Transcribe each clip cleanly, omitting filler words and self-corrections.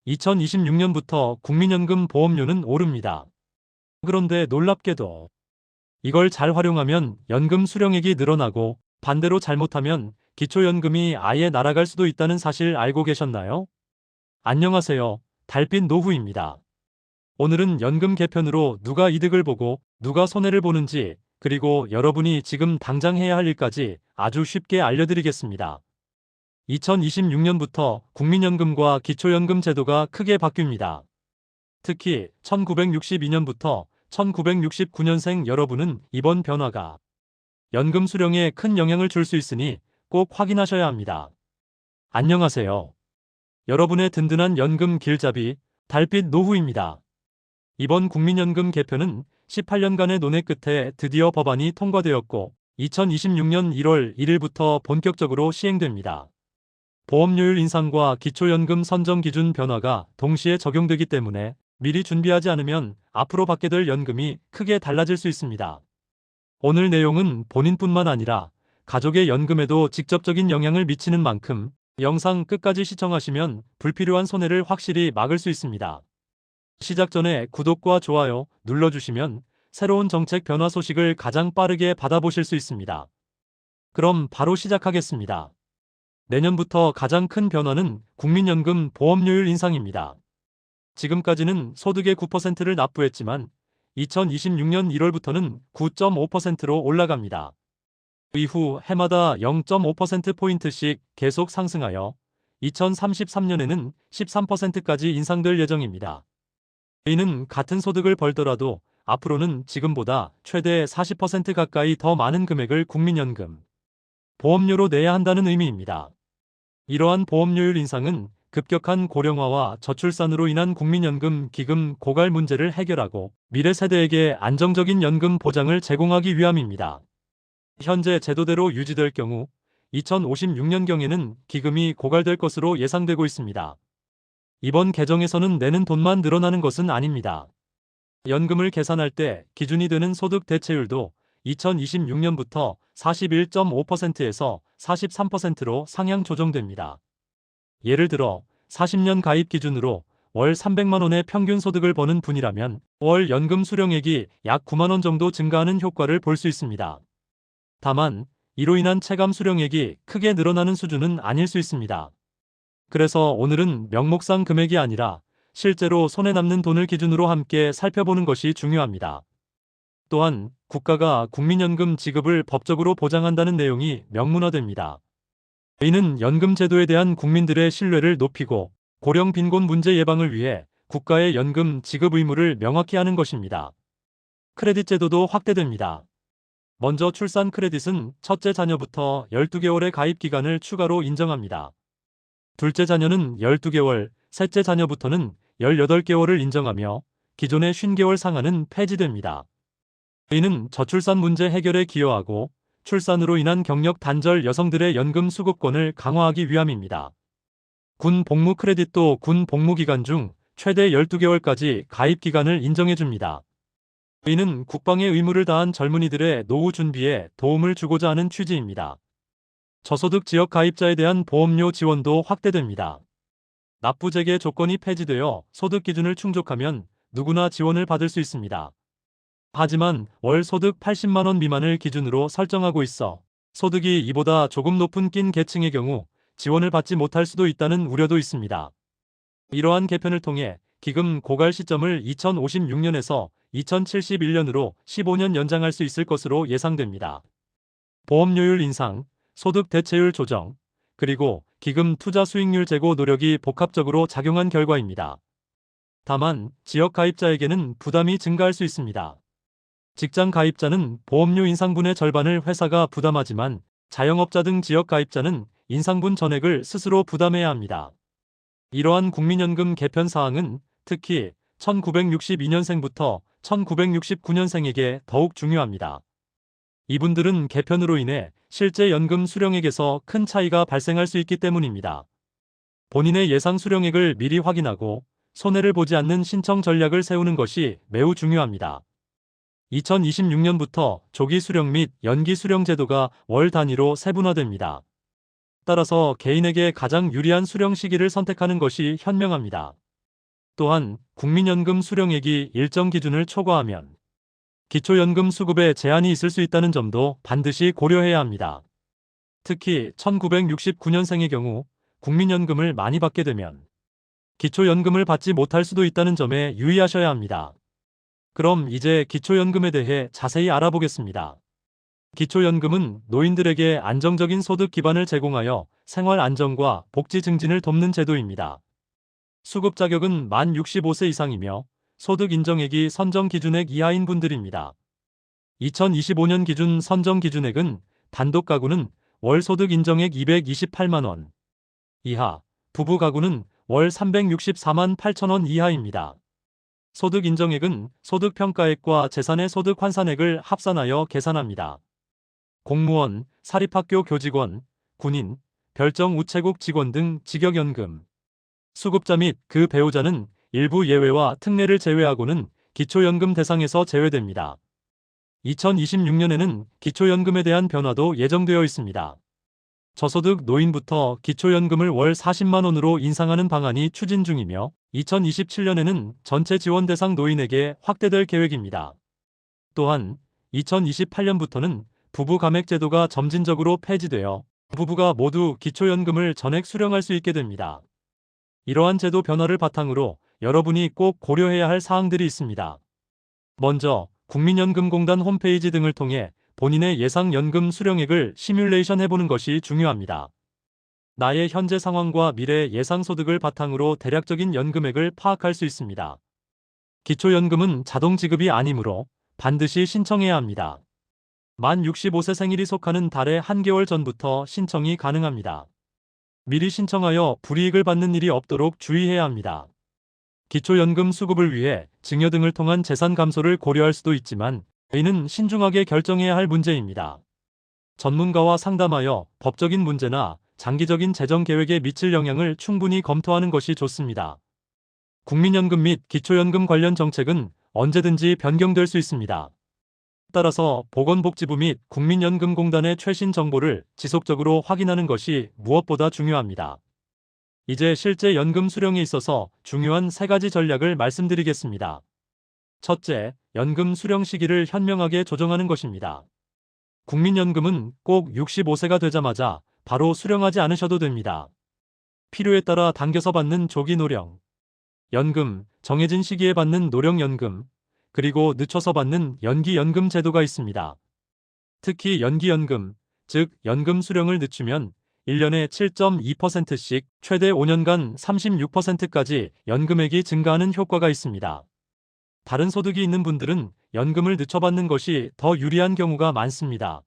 2026년부터 국민연금 보험료는 오릅니다. 그런데 놀랍게도 이걸 잘 활용하면 연금 수령액이 늘어나고 반대로 잘못하면 기초연금이 아예 날아갈 수도 있다는 사실 알고 계셨나요? 안녕하세요. 달빛 노후입니다. 오늘은 연금 개편으로 누가 이득을 보고 누가 손해를 보는지, 그리고 여러분이 지금 당장 해야 할 일까지 아주 쉽게 알려드리겠습니다. 2026년부터 국민연금과 기초연금 제도가 크게 바뀝니다. 특히 1962년부터 1969년생 여러분은 이번 변화가 연금 수령에 큰 영향을 줄 수 있으니 꼭 확인하셔야 합니다. 안녕하세요. 여러분의 든든한 연금 길잡이 달빛 노후입니다. 이번 국민연금 개편은 18년간의 논의 끝에 드디어 법안이 통과되었고 2026년 1월 1일부터 본격적으로 시행됩니다. 보험료율 인상과 기초연금 선정 기준 변화가 동시에 적용되기 때문에 미리 준비하지 않으면 앞으로 받게 될 연금이 크게 달라질 수 있습니다. 오늘 내용은 본인뿐만 아니라 가족의 연금에도 직접적인 영향을 미치는 만큼 영상 끝까지 시청하시면 불필요한 손해를 확실히 막을 수 있습니다. 시작 전에 구독과 좋아요 눌러주시면 새로운 정책 변화 소식을 가장 빠르게 받아보실 수 있습니다. 그럼 바로 시작하겠습니다. 내년부터 가장 큰 변화는 국민연금 보험료율 인상입니다. 지금까지는 소득의 9%를 납부했지만 2026년 1월부터는 9.5%로 올라갑니다. 이후 해마다 0.5%포인트씩 계속 상승하여 2033년에는 13%까지 인상될 예정입니다. 이는 같은 소득을 벌더라도 앞으로는 지금보다 최대 40% 가까이 더 많은 금액을 국민연금 보험료로 내야 한다는 의미입니다. 이러한 보험료율 인상은 급격한 고령화와 저출산으로 인한 국민연금 기금 고갈 문제를 해결하고 미래 세대에게 안정적인 연금 보장을 제공하기 위함입니다. 현재 제도대로 유지될 경우 2056년경에는 기금이 고갈될 것으로 예상되고 있습니다. 이번 개정에서는 내는 돈만 늘어나는 것은 아닙니다. 연금을 계산할 때 기준이 되는 소득 대체율도 2026년부터 41.5%에서 43%로 상향 조정됩니다. 예를 들어 40년 가입 기준으로 월 300만 원의 평균 소득을 버는 분이라면 월 연금 수령액이 약 9만 원 정도 증가하는 효과를 볼 수 있습니다. 다만 이로 인한 체감 수령액이 크게 늘어나는 수준은 아닐 수 있습니다. 그래서 오늘은 명목상 금액이 아니라 실제로 손에 남는 돈을 기준으로 함께 살펴보는 것이 중요합니다. 또한 국가가 국민연금 지급을 법적으로 보장한다는 내용이 명문화됩니다. 이는 연금 제도에 대한 국민들의 신뢰를 높이고 고령 빈곤 문제 예방을 위해 국가의 연금 지급 의무를 명확히 하는 것입니다. 크레딧 제도도 확대됩니다. 먼저 출산 크레딧은 첫째 자녀부터 12개월의 가입 기간을 추가로 인정합니다. 둘째 자녀는 12개월, 셋째 자녀부터는 18개월을 인정하며 기존의 50개월 상한은 폐지됩니다. 이는 저출산 문제 해결에 기여하고 출산으로 인한 경력 단절 여성들의 연금 수급권을 강화하기 위함입니다. 군 복무 크레딧도 군 복무 기간 중 최대 12개월까지 가입 기간을 인정해줍니다. 이는 국방의 의무를 다한 젊은이들의 노후 준비에 도움을 주고자 하는 취지입니다. 저소득 지역 가입자에 대한 보험료 지원도 확대됩니다. 납부재개 조건이 폐지되어 소득 기준을 충족하면 누구나 지원을 받을 수 있습니다. 하지만 월 소득 80만 원 미만을 기준으로 설정하고 있어 소득이 이보다 조금 높은 낀 계층의 경우 지원을 받지 못할 수도 있다는 우려도 있습니다. 이러한 개편을 통해 기금 고갈 시점을 2056년에서 2071년으로 15년 연장할 수 있을 것으로 예상됩니다. 보험료율 인상, 소득 대체율 조정, 그리고 기금 투자 수익률 제고 노력이 복합적으로 작용한 결과입니다. 다만 지역 가입자에게는 부담이 증가할 수 있습니다. 직장 가입자는 보험료 인상분의 절반을 회사가 부담하지만 자영업자 등 지역 가입자는 인상분 전액을 스스로 부담해야 합니다. 이러한 국민연금 개편 사항은 특히 1962년생부터 1969년생에게 더욱 중요합니다. 이분들은 개편으로 인해 실제 연금 수령액에서 큰 차이가 발생할 수 있기 때문입니다. 본인의 예상 수령액을 미리 확인하고 손해를 보지 않는 신청 전략을 세우는 것이 매우 중요합니다. 2026년부터 조기 수령 및 연기 수령 제도가 월 단위로 세분화됩니다. 따라서 개인에게 가장 유리한 수령 시기를 선택하는 것이 현명합니다. 또한 국민연금 수령액이 일정 기준을 초과하면 기초연금 수급에 제한이 있을 수 있다는 점도 반드시 고려해야 합니다. 특히 1969년생의 경우 국민연금을 많이 받게 되면 기초연금을 받지 못할 수도 있다는 점에 유의하셔야 합니다. 그럼 이제 기초연금에 대해 자세히 알아보겠습니다. 기초연금은 노인들에게 안정적인 소득 기반을 제공하여 생활 안정과 복지 증진을 돕는 제도입니다. 수급 자격은 만 65세 이상이며 소득 인정액이 선정 기준액 이하인 분들입니다. 2025년 기준 선정 기준액은 단독 가구는 월 소득 인정액 228만 원 이하, 부부 가구는 월 364만 8천 원 이하입니다. 소득 인정액은 소득 평가액과 재산의 소득 환산액을 합산하여 계산합니다. 공무원, 사립학교 교직원, 군인, 별정 우체국 직원 등 직역연금, 수급자 및 그 배우자는 일부 예외와 특례를 제외하고는 기초연금 대상에서 제외됩니다. 2026년에는 기초연금에 대한 변화도 예정되어 있습니다. 저소득 노인부터 기초연금을 월 40만 원으로 인상하는 방안이 추진 중이며 2027년에는 전체 지원 대상 노인에게 확대될 계획입니다. 또한 2028년부터는 부부 감액 제도가 점진적으로 폐지되어 부부가 모두 기초연금을 전액 수령할 수 있게 됩니다. 이러한 제도 변화를 바탕으로 여러분이 꼭 고려해야 할 사항들이 있습니다. 먼저 국민연금공단 홈페이지 등을 통해 본인의 예상 연금 수령액을 시뮬레이션 해보는 것이 중요합니다. 나의 현재 상황과 미래 예상 소득을 바탕으로 대략적인 연금액을 파악할 수 있습니다. 기초연금은 자동 지급이 아니므로 반드시 신청해야 합니다. 만 65세 생일이 속하는 달의 한개월 전부터 신청이 가능합니다. 미리 신청하여 불이익을 받는 일이 없도록 주의해야 합니다. 기초연금 수급을 위해 증여 등을 통한 재산 감소를 고려할 수도 있지만 이는 신중하게 결정해야 할 문제입니다. 전문가와 상담하여 법적인 문제나 장기적인 재정 계획에 미칠 영향을 충분히 검토하는 것이 좋습니다. 국민연금 및 기초연금 관련 정책은 언제든지 변경될 수 있습니다. 따라서 보건복지부 및 국민연금공단의 최신 정보를 지속적으로 확인하는 것이 무엇보다 중요합니다. 이제 실제 연금 수령에 있어서 중요한 3가지 전략을 말씀드리겠습니다. 첫째, 연금 수령 시기를 현명하게 조정하는 것입니다. 국민연금은 꼭 65세가 되자마자 바로 수령하지 않으셔도 됩니다. 필요에 따라 당겨서 받는 조기 노령, 연금, 정해진 시기에 받는 노령연금, 그리고 늦춰서 받는 연기연금 제도가 있습니다. 특히 연기연금, 즉 연금 수령을 늦추면 1년에 7.2%씩 최대 5년간 36%까지 연금액이 증가하는 효과가 있습니다. 다른 소득이 있는 분들은 연금을 늦춰받는 것이 더 유리한 경우가 많습니다.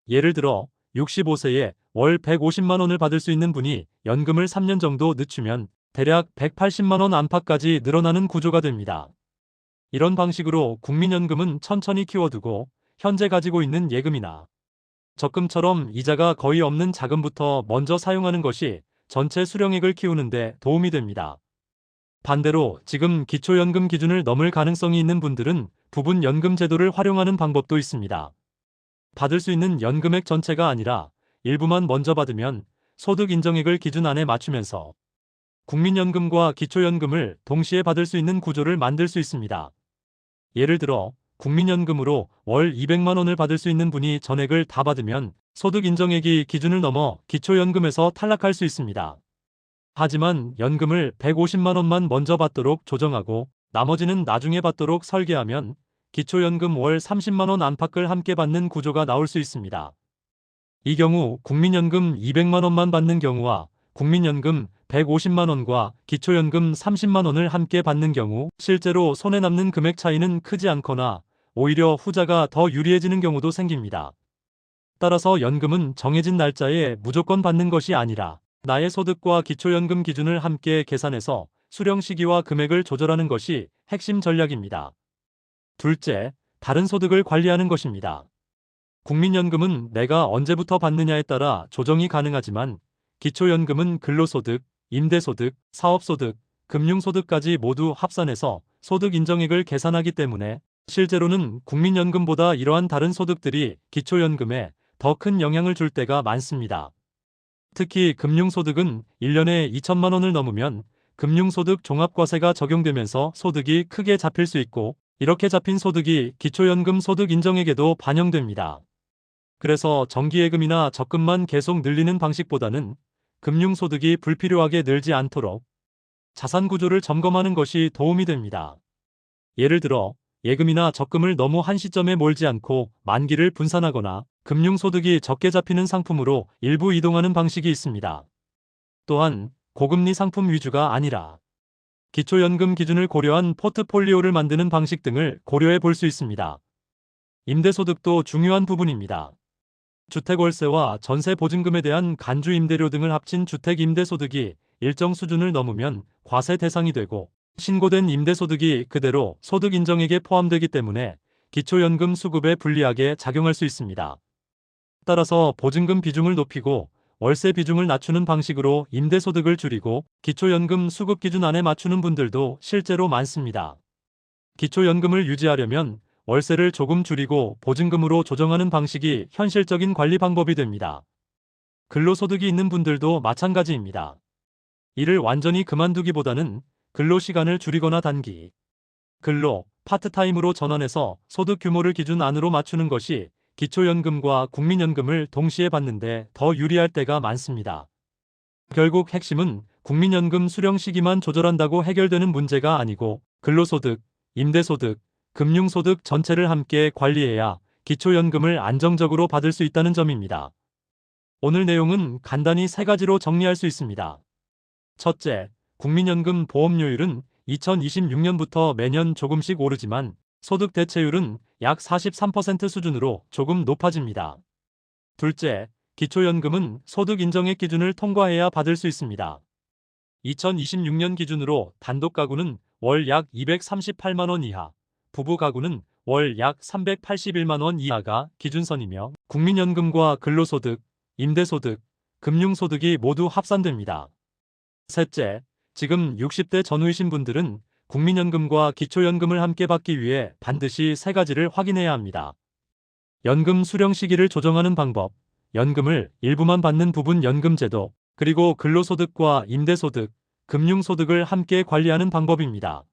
예를 들어 65세에 월 150만 원을 받을 수 있는 분이 연금을 3년 정도 늦추면 대략 180만 원 안팎까지 늘어나는 구조가 됩니다. 이런 방식으로 국민연금은 천천히 키워두고 현재 가지고 있는 예금이나 적금처럼 이자가 거의 없는 자금부터 먼저 사용하는 것이 전체 수령액을 키우는 데 도움이 됩니다. 반대로 지금 기초연금 기준을 넘을 가능성이 있는 분들은 부분 연금 제도를 활용하는 방법도 있습니다. 받을 수 있는 연금액 전체가 아니라 일부만 먼저 받으면 소득 인정액을 기준 안에 맞추면서 국민연금과 기초연금을 동시에 받을 수 있는 구조를 만들 수 있습니다. 예를 들어 국민연금으로 월 200만 원을 받을 수 있는 분이 전액을 다 받으면 소득 인정액이 기준을 넘어 기초연금에서 탈락할 수 있습니다. 하지만 연금을 150만 원만 먼저 받도록 조정하고 나머지는 나중에 받도록 설계하면 기초연금 월 30만 원 안팎을 함께 받는 구조가 나올 수 있습니다. 이 경우 국민연금 200만 원만 받는 경우와 국민연금 150만 원과 기초연금 30만 원을 함께 받는 경우 실제로 손에 남는 금액 차이는 크지 않거나 오히려 후자가 더 유리해지는 경우도 생깁니다. 따라서 연금은 정해진 날짜에 무조건 받는 것이 아니라 나의 소득과 기초연금 기준을 함께 계산해서 수령 시기와 금액을 조절하는 것이 핵심 전략입니다. 둘째, 다른 소득을 관리하는 것입니다. 국민연금은 내가 언제부터 받느냐에 따라 조정이 가능하지만 기초연금은 근로소득, 임대소득, 사업소득, 금융소득까지 모두 합산해서 소득 인정액을 계산하기 때문에 실제로는 국민연금보다 이러한 다른 소득들이 기초연금에 더 큰 영향을 줄 때가 많습니다. 특히 금융소득은 1년에 2천만 원을 넘으면 금융소득 종합과세가 적용되면서 소득이 크게 잡힐 수 있고, 이렇게 잡힌 소득이 기초연금 소득 인정액에도 반영됩니다. 그래서 정기예금이나 적금만 계속 늘리는 방식보다는 금융소득이 불필요하게 늘지 않도록 자산 구조를 점검하는 것이 도움이 됩니다. 예를 들어 예금이나 적금을 너무 한 시점에 몰지 않고 만기를 분산하거나 금융소득이 적게 잡히는 상품으로 일부 이동하는 방식이 있습니다. 또한 고금리 상품 위주가 아니라 기초연금 기준을 고려한 포트폴리오를 만드는 방식 등을 고려해 볼 수 있습니다. 임대소득도 중요한 부분입니다. 주택월세와 전세보증금에 대한 간주임대료 등을 합친 주택임대소득이 일정 수준을 넘으면 과세 대상이 되고, 신고된 임대소득이 그대로 소득인정액에 포함되기 때문에 기초연금 수급에 불리하게 작용할 수 있습니다. 따라서 보증금 비중을 높이고 월세 비중을 낮추는 방식으로 임대소득을 줄이고 기초연금 수급 기준 안에 맞추는 분들도 실제로 많습니다. 기초연금을 유지하려면 월세를 조금 줄이고 보증금으로 조정하는 방식이 현실적인 관리 방법이 됩니다. 근로소득이 있는 분들도 마찬가지입니다. 일을 완전히 그만두기보다는 근로시간을 줄이거나 단기 근로, 파트타임으로 전환해서 소득 규모를 기준 안으로 맞추는 것이 기초연금과 국민연금을 동시에 받는데 더 유리할 때가 많습니다. 결국 핵심은 국민연금 수령 시기만 조절한다고 해결되는 문제가 아니고 근로소득, 임대소득, 금융소득 전체를 함께 관리해야 기초연금을 안정적으로 받을 수 있다는 점입니다. 오늘 내용은 간단히 3가지로 정리할 수 있습니다. 첫째, 국민연금 보험료율은 2026년부터 매년 조금씩 오르지만 소득 대체율은 약 43% 수준으로 조금 높아집니다. 둘째, 기초연금은 소득 인정액 기준을 통과해야 받을 수 있습니다. 2026년 기준으로 단독 가구는 월 약 238만 원 이하, 부부 가구는 월 약 381만 원 이하가 기준선이며 국민연금과 근로소득, 임대소득, 금융소득이 모두 합산됩니다. 셋째, 지금 60대 전후이신 분들은 국민연금과 기초연금을 함께 받기 위해 반드시 3가지를 확인해야 합니다. 연금 수령 시기를 조정하는 방법, 연금을 일부만 받는 부분 연금제도, 그리고 근로소득과 임대소득, 금융소득을 함께 관리하는 방법입니다.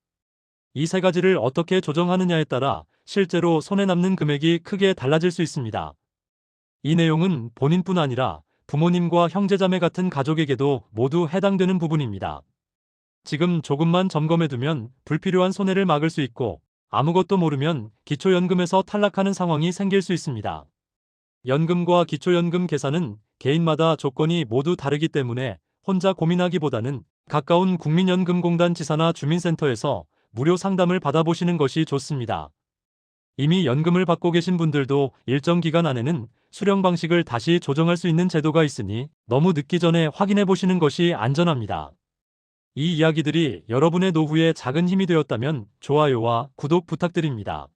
이 3가지를 어떻게 조정하느냐에 따라 실제로 손에 남는 금액이 크게 달라질 수 있습니다. 이 내용은 본인뿐 아니라 부모님과 형제자매 같은 가족에게도 모두 해당되는 부분입니다. 지금 조금만 점검해두면 불필요한 손해를 막을 수 있고, 아무것도 모르면 기초연금에서 탈락하는 상황이 생길 수 있습니다. 연금과 기초연금 계산은 개인마다 조건이 모두 다르기 때문에 혼자 고민하기보다는 가까운 국민연금공단 지사나 주민센터에서 무료 상담을 받아보시는 것이 좋습니다. 이미 연금을 받고 계신 분들도 일정 기간 안에는 수령 방식을 다시 조정할 수 있는 제도가 있으니 너무 늦기 전에 확인해 보시는 것이 안전합니다. 이 이야기들이 여러분의 노후에 작은 힘이 되었다면 좋아요와 구독 부탁드립니다.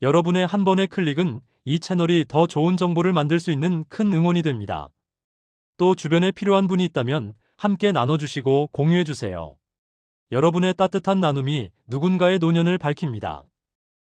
여러분의 한 번의 클릭은 이 채널이 더 좋은 정보를 만들 수 있는 큰 응원이 됩니다. 또 주변에 필요한 분이 있다면 함께 나눠주시고 공유해주세요. 여러분의 따뜻한 나눔이 누군가의 노년을 밝힙니다.